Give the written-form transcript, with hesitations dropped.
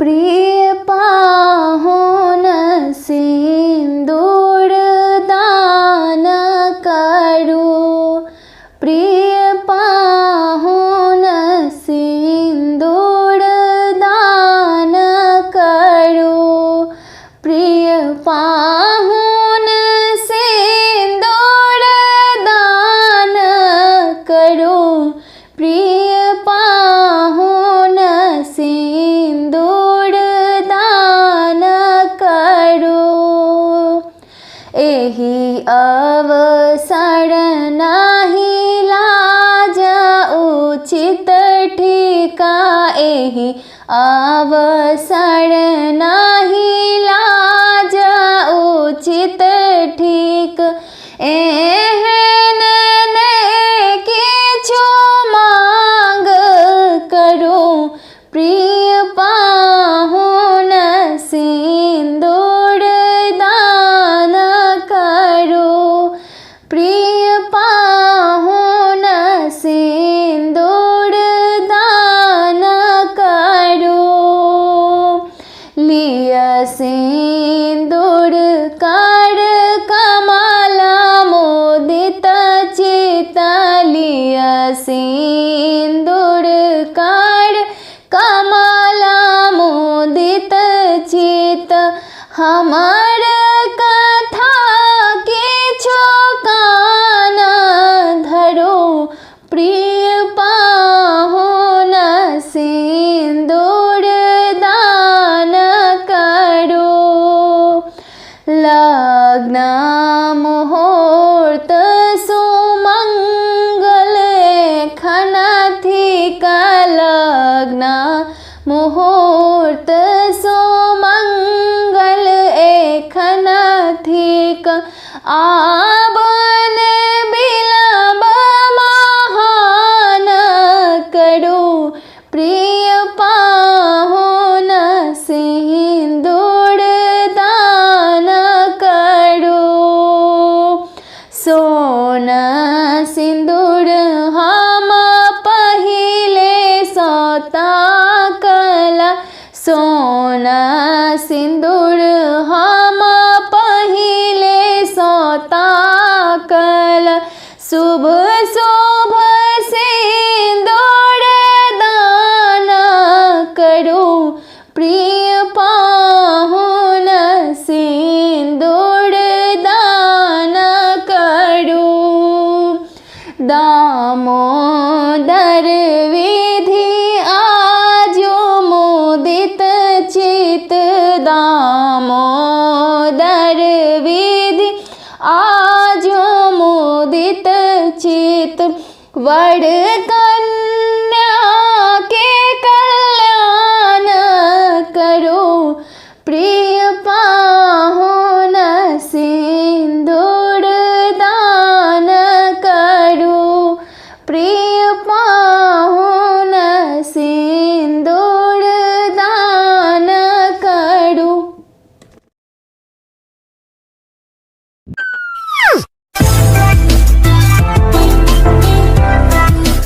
प्रिय पाहुन सिंदूर दान करो। प्रिय पाहुन सिंदूर दान करो। प्रिय पाहुन सिंदूर दान करो। प्रिय पाहुन सिंदूर दान करो। एहि अवसर नाही लाज उचित ठीका। एहि अवसर नाही लाज उचित ठीक। एहन ने किछु मांग करो। प्रिय पाहुन सिंदूर दान करो। प्रिय पाहुन सिंदूर दान करो। लिय सिंदूर कर कमल मोदित चित। लिय सिंदूर कर कमल मोदित चित। हमर कथा किछु कान धरो। प्रिय पाहुन सिंदूर दान करो। लग्न मुहूर्त सुमंगल एखन थिक। लग्न मुहूर्त सुमंगल एखन थिक। आबन बिलंब महान करो। प्रिय पाहुन सिंदूर दान करो। सोन सिंदूर हम पहिले सौता कला। सोन सिंदूर हम पहिले सौता कला। शुभ शुभ सिंदूर दान करो। प्रिय पाहुन सिंदूर दान करो। दामोदर विधि आजो मोदित चित। दामोदर विधि आजो मोदित चित। वड़ कर